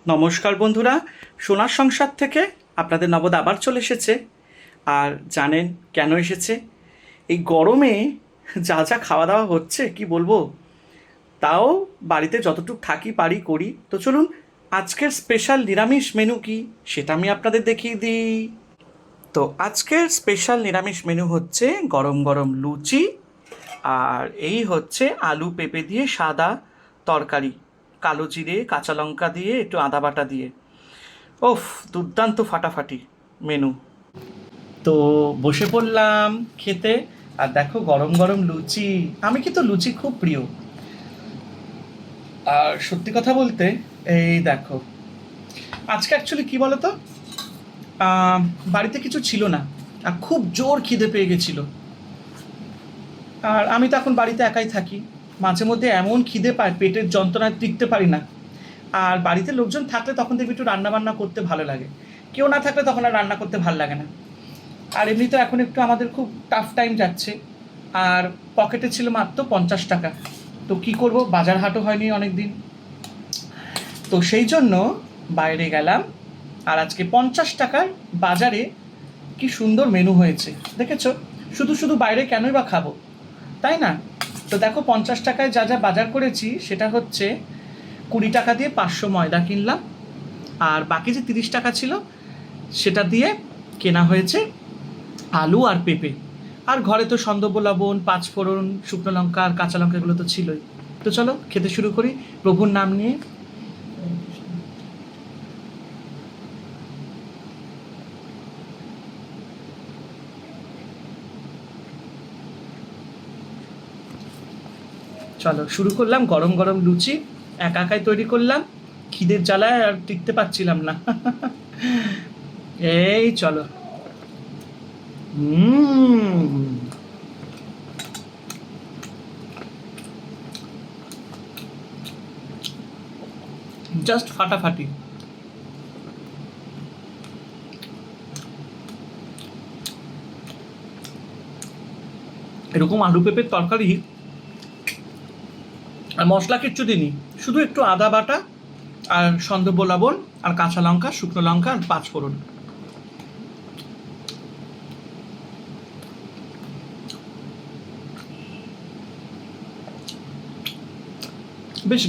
নমস্কার বন্ধুরা, সোনার সংসার থেকে আপনাদের নবদ আবার চলে এসেছে। আর জানেন কেন এসেছে? এই গরমে যা যা খাওয়া দাওয়া হচ্ছে কি বলবো, তাও বাড়িতে যতটুকু থাকি পারি করি। তো চলুন, আজকের স্পেশাল নিরামিষ মেনু কি সেটা আমি আপনাদের দেখিয়ে দিই। তো আজকের স্পেশাল নিরামিষ মেনু হচ্ছে গরম গরম লুচি, আর এই হচ্ছে আলু পেঁপে দিয়ে সাদা তরকারি, কালো জিরে কাঁচা লঙ্কা দিয়ে একটু আদা বাটা দিয়ে। ওফ, দুর্দান্ত ফাটাফাটি মেনু। তো বসে পড়লাম খেতে, আর দেখো গরম গরম লুচি। আমি কিন্তু লুচি খুব প্রিয়। আর সত্যি কথা বলতে, এই দেখো, আজকে অ্যাকচুয়ালি কী বলো তো, বাড়িতে কিছু ছিল না, আর খুব জোর খিদে পেয়ে গেছিলো। আর আমি তো এখন বাড়িতে একাই থাকি, মাঝে মধ্যে এমন খিদে পায়, পেটের যন্ত্রণায় টিকতে পারি না। আর বাড়িতে লোকজন থাকলে তখন দেখবি একটু রান্না বান্না করতে ভালো লাগে, কেউ না থাকলে তখন আর রান্না করতে ভালো লাগে না। আর এমনি তো এখন একটু আমাদের খুব টাফ টাইম যাচ্ছে, আর পকেটে ছিল মাত্র 50 টাকা। তো কি করব, বাজার হাটও হয়নি অনেক দিন, তো সেই জন্য বাইরে গেলাম। আর আজকে 50 টাকার বাজারে কি সুন্দর মেনু হয়েছে দেখেছো। শুধু শুধু বাইরে কেনই বা খাবো, তাই না? তো দেখো, 50 টাকায় যা যা বাজার করেছি সেটা হচ্ছে 20 টাকা দিয়ে 500 ময়দা কিনলাম, আর বাকি যে 30 টাকা ছিল সেটা দিয়ে কেনা হয়েছে আলু আর পেঁপে। আর ঘরে তো সন্দর্ভ লবণ, পাঁচফোড়ন, শুকনো লঙ্কা আর কাঁচা লঙ্কা, এগুলো তো ছিলই। তো চলো খেতে শুরু করি প্রভুর নাম নিয়ে। চলো শুরু করলাম। গরম গরম লুচি একা একাই তৈরি করলাম, খিদের জ্বালায় আর টিকতে পারছিলাম না। এই চলো। জাস্ট ফাটাফাটি। এরকম আলু পেঁপের তরকারি, আর মশলা কিচ্ছু দিইনি, শুধু একটু আদা বাটা আর সন্দর্ভ লবণ আর কাঁচা লঙ্কা, শুকনো লঙ্কা আর পাঁচফোড়ন। বেশ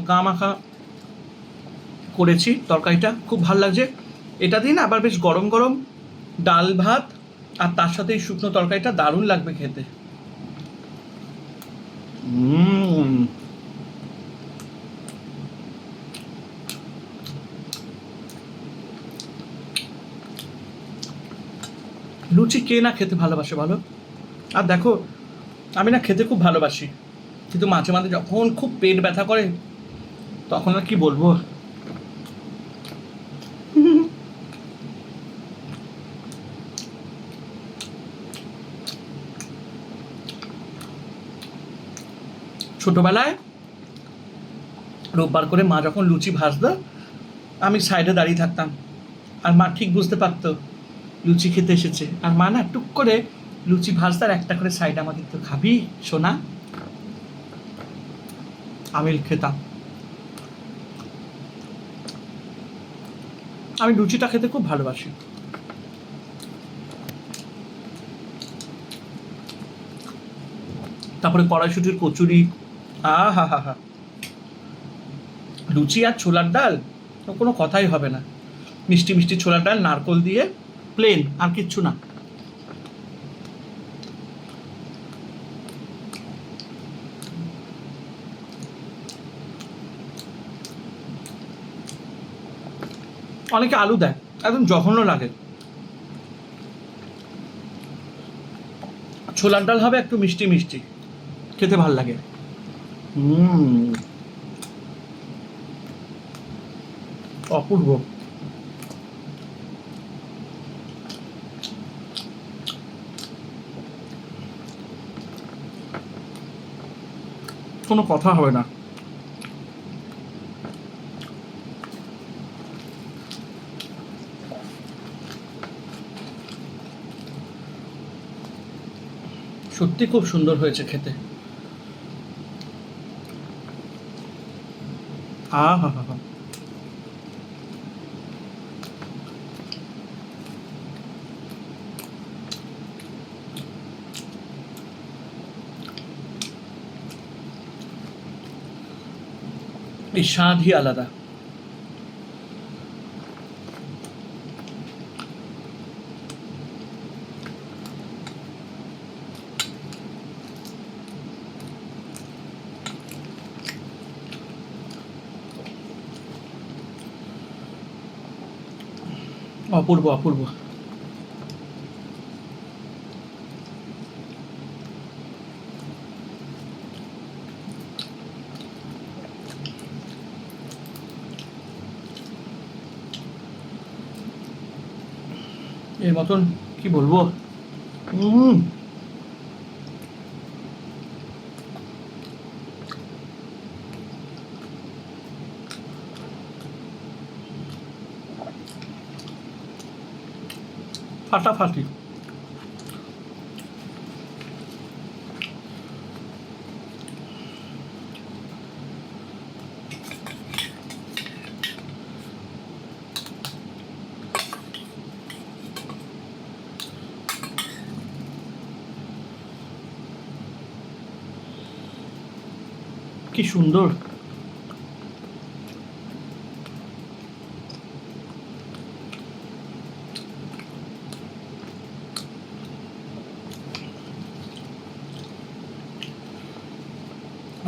গা মাখা করেছি তরকারিটা, খুব ভালো লাগছে। এটা দিন আবার বেশ গরম গরম ডাল ভাত, আর তার সাথে এই শুকনো তরকারিটা দারুণ লাগবে খেতে। লুচি কে না খেতে ভালোবাসে বলো? আর দেখো, আমি না খেতে খুব ভালোবাসি, কিন্তু মাঝে মাঝে যখন খুব পেট ব্যথা করে তখন আর কি বলবো। ছোটবেলায় রোববার করে মা যখন লুচি ভাজতো, আমি সাইডে দাঁড়িয়ে থাকতাম, আর মা ঠিক বুঝতে পারতো লুচি খেতে এসেছে, আর মা না টুক করে লুচি ভাজতে আর একটা করে সাইড আমাকে দিত, খাবি সোনা? আমি খেতাম। আমি লুচিটা খেতে খুব ভালোবাসি। তারপরে কড়াইশুটির কচুরি, হা হা হা, লুচি আর ছোলার ডাল তো কোনো কথাই হবে না। মিষ্টি মিষ্টি ছোলার ডাল, নারকোল দিয়ে, প্লেন, আর কিচ্ছু না। অনেকে আলু দেয়, একদম জঘন্য লাগে। ছোলার ডাল হবে একটু মিষ্টি মিষ্টি, খেতে ভাল লাগে। অপূর্ব। কোনো কথা হবে না। সত্যি খুব সুন্দর হয়েছে খেতে। হা হা হা। এই স্বাদই আলাদা। অপূর্ব অপূর্ব। এর মতন কি বলবো। হুম, ফাটাফাটি। কি সুন্দর।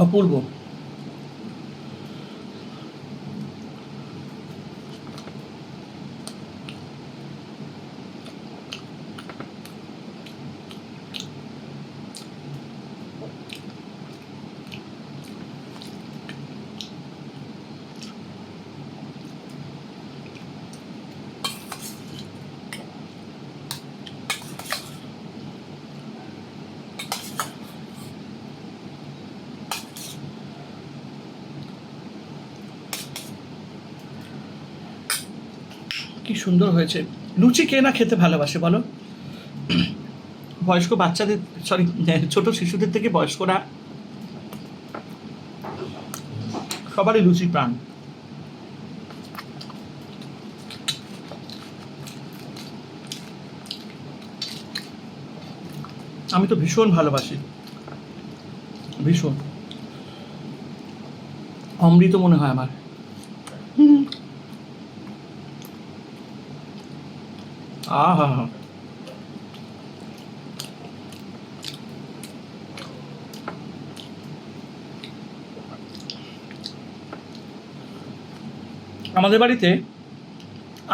অপূর্ব। কি সুন্দর হয়েছে। লুচি কে না খেতে ভালোবাসে বলো। বয়স্ক বাচ্চাদের, সরি, ছোট শিশুদের থেকে বয়স্করা সবারই লুচি প্রাণ। আমি তো ভীষণ ভালোবাসি, ভীষণ। অমৃত মনে হয় আমার। আহা, আমাদের বাড়িতে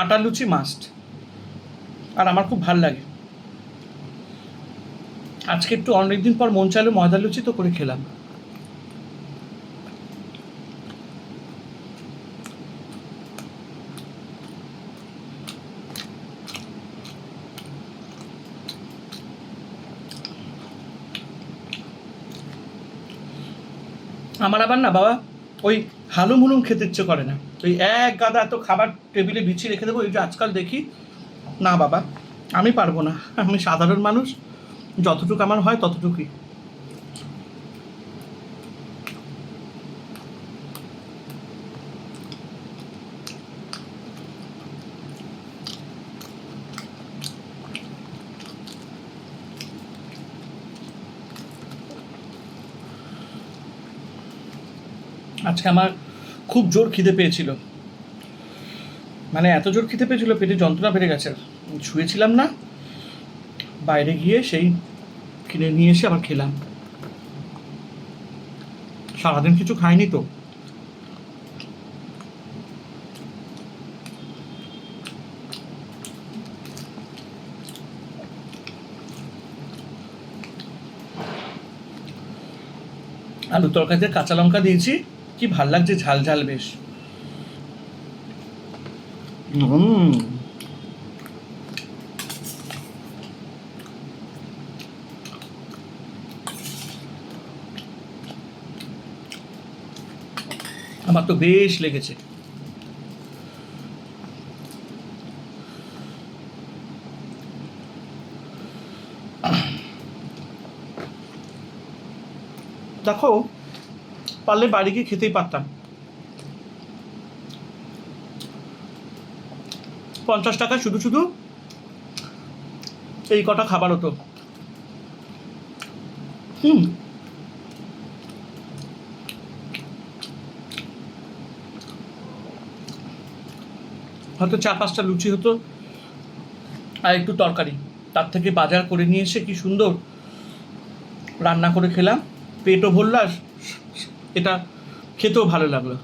আটার লুচি মাস্ট, আর আমার খুব ভাল লাগে। আজকে একটু অনেকদিন পর মন চাইলো ময়দার লুচি, তো করে খেলাম। আমার আবার না বাবা ওই হালুম হুলুম খেতে ইচ্ছে করে না। ওই এক গাদা এত খাবার টেবিলে বিছিয়ে রেখে দেবো, এই যে আজকাল দেখি। না বাবা, আমি পারবো না। আমি সাধারণ মানুষ, যতটুকু আমার হয় ততটুকুই। আজকে আমার খুব জোর খিদে পেয়েছিল, মানে এত জোর খিদে পেয়েছিল, পেটে যন্ত্রণা বেড়ে গেছে। শুয়েছিলাম না, বাইরে গিয়ে সেই কিনে নিয়ে এসে আবার খেলাম। সারাদিন কিছু খাইনি তো। আলু তরকারিতে কাঁচা লঙ্কা দিয়েছি, কি ভাল লাগছে, ঝাল ঝাল বেশ। আমার তো বেশ লেগেছে। দেখো, পারলে বাড়ি গিয়ে খেতেই পারতাম। 50 টাকা শুধু শুধু এই কটা খাবার হতো। হুম, হয়তো 4-5টা লুচি হতো আর একটু তরকারি, তার থেকে বাজার করে নিয়ে এসে কি সুন্দর রান্না করে খেলাম, পেটও ভরল আর এটা খেতেও ভালো লাগলো।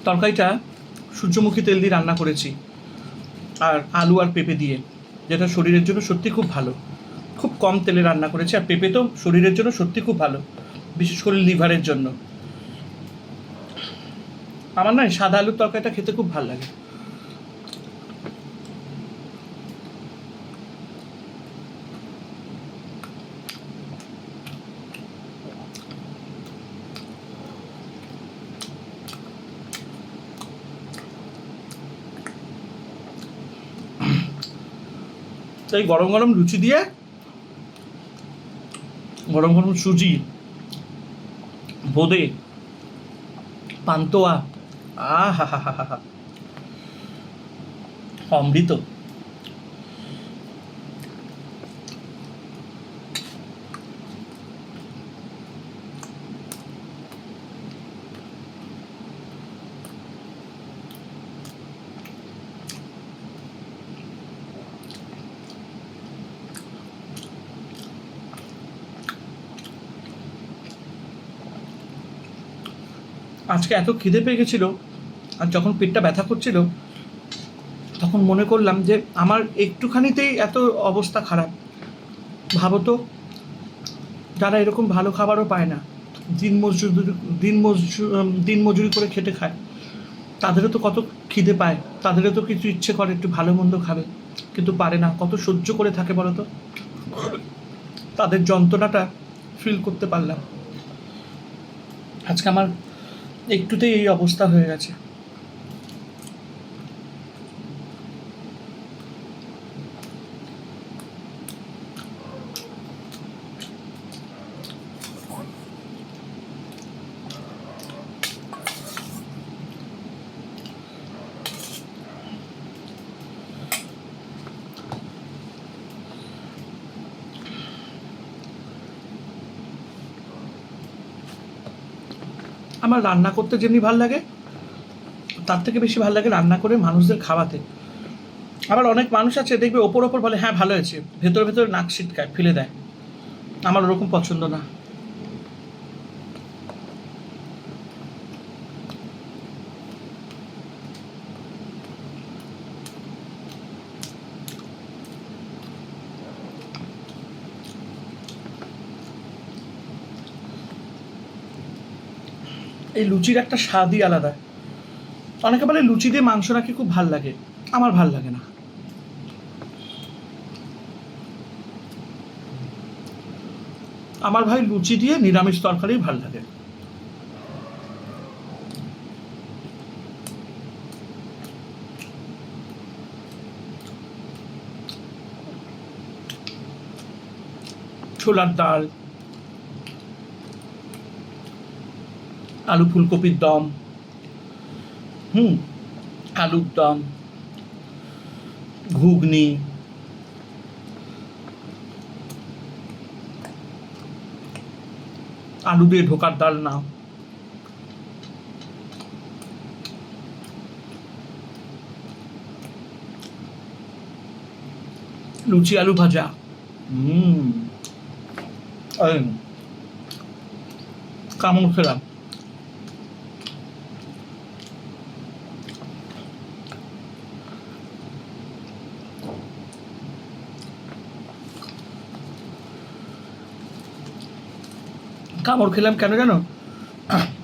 তরকারিটা সূর্যমুখী তেল দিয়ে রান্না করেছি আর আলু আর পেঁপে দিয়ে, যেটা শরীরের জন্য সত্যি খুব ভালো। খুব কম তেলে রান্না করেছি, আর পেঁপে তো শরীরের জন্য সত্যি খুব ভালো, বিশেষ করে লিভারের জন্য। আমার না সাদা আলুর তরকারিটা খেতে খুব ভালো লাগে। তাই গরম গরম লুচি দিয়ে গরম গরম সুজি, বোঁদে, পান্তুয়া, হা হা হা হা, অমৃত। আজকে এত খিদে পেয়ে গেছিল, আর যখন পেটটা ব্যথা করছিল তখন মনে করলাম যে আমার একটুখানিতেই এত অবস্থা খারাপ। ভাবো তো, যারা এরকম ভালো খাবারও পায় না, দিন মজুরি করে খেটে খায়, তাদেরও তো কত খিদে পায়, তাদেরও তো কিছু ইচ্ছে করে একটু ভালো মন্দ খাবে, কিন্তু পারে না। কত সহ্য করে থাকে বলো তো, তাদের যন্ত্রণাটা ফিল করতে পারলাম। আজকে আমার একটুতেই এই অবস্থা হয়ে গেছে। আমার রান্না করতে যেমনি ভাল লাগে, তার থেকে বেশি ভালো লাগে রান্না করে মানুষদের খাওয়াতে। আবার অনেক মানুষ আছে দেখবে ওপর ওপর বলে হ্যাঁ ভালো হয়েছে, ভেতরে ভেতরে নাক ছিটকায়, ফেলে দেয়। আমার ওরকম পছন্দ না। এই লুচির একটা স্বাদই আলাদা। অনেকে বলে লুচি দিয়ে মাংস নাকি খুব ভাল লাগে, আমার ভাল লাগে না। আমার ভাই লুচি দিয়ে নিরামিষ তরকারি ভাল লাগে। ছোলার ডাল, আলু ফুলকপির দম, আলুর দম, ঘুগনি, আলু দিয়ে ঢোকার ডাল না, লুচি আলু ভাজা, কামড় খেলাম। কামড় খেলাম কেন জানো?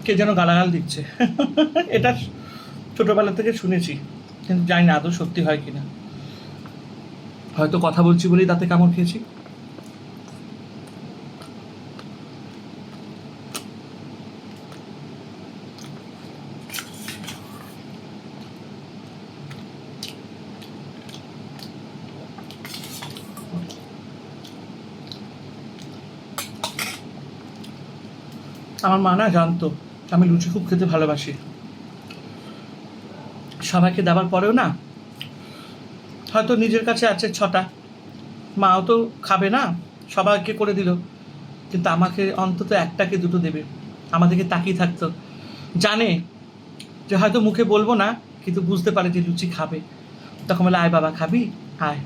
কে যেন গালাগাল দিচ্ছে। এটা ছোটবেলা থেকে শুনেছি, কিন্তু জানি না আদৌ সত্যি হয় কিনা। হয়তো কথা বলছি বলেই তাতে কামড় খেয়েছি। আমার মা না জানতো আমি লুচি খুব খেতে ভালোবাসি। সবাইকে দেওয়ার পরেও না, হয়তো নিজের কাছে আছে 6টা, মাও তো খাবে না, সবাইকে করে দিল, কিন্তু আমাকে অন্তত 1টা কি 2টো দেবে। আমাদেরকে তাকিয়ে থাকতো, জানে যে হয়তো মুখে বলবো না, কিন্তু বুঝতে পারে যে লুচি খাবে, তখন বলে আয় বাবা খাবি আয়,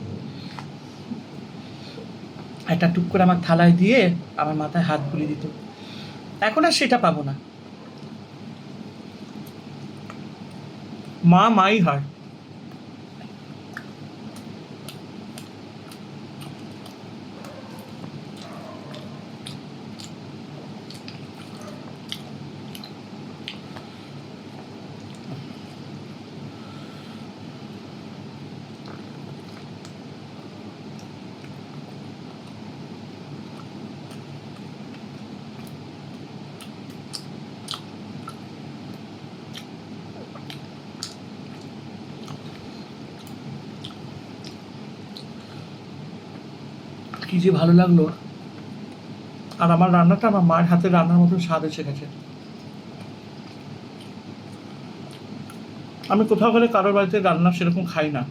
একটা টুক করে আমার থালায় দিয়ে আমার মাথায় হাত বুলিয়ে দিত। এখন আর সেটা পাবো না। মা মাই হয়। কি যে ভালো লাগলো। আর আমার রান্নাটা আমার মায়ের হাতের রান্নার মতন স্বাদ এসে গেছে। আমি কোথাও গেলে কারোর বাড়িতে রান্না সেরকম খাই না।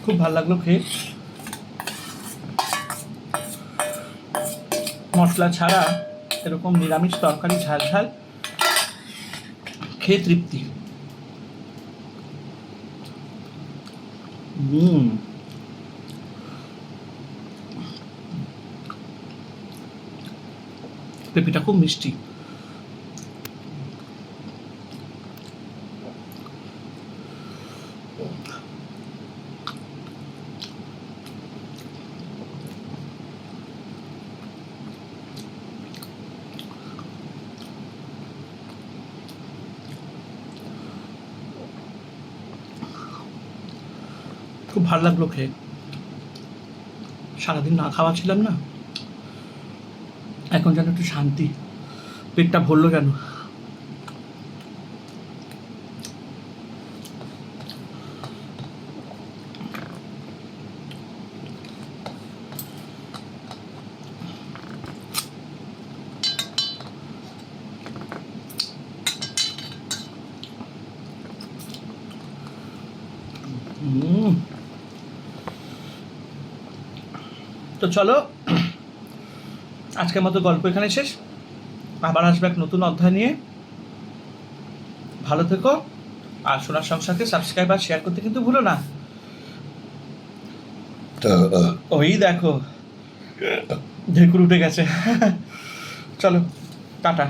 খুব ভালো লাগলো খেয়ে, মশলা ছাড়া এরকম নিরামিষ তরকারি ঝাল ঝাল খেয়ে তৃপ্তি। পেঁপেটা খুব মিষ্টি। খুব ভালো লাগলো খেয়ে। সারাদিন না খাওয়া ছিলাম না, এখন যেন একটু শান্তি, পেটটা ভরলো যেন। তো চলো, আজকের মতো গল্প এখানে শেষ। আবার আসবে এক নতুন অধ্যায় নিয়ে। ভালো থেকো, আর সোনার সংসারকে সাবস্ক্রাইব আর শেয়ার করতে কিন্তু ভুলো না। ওই দেখো ঢেকুর উঠে গেছে। চলো টাটা।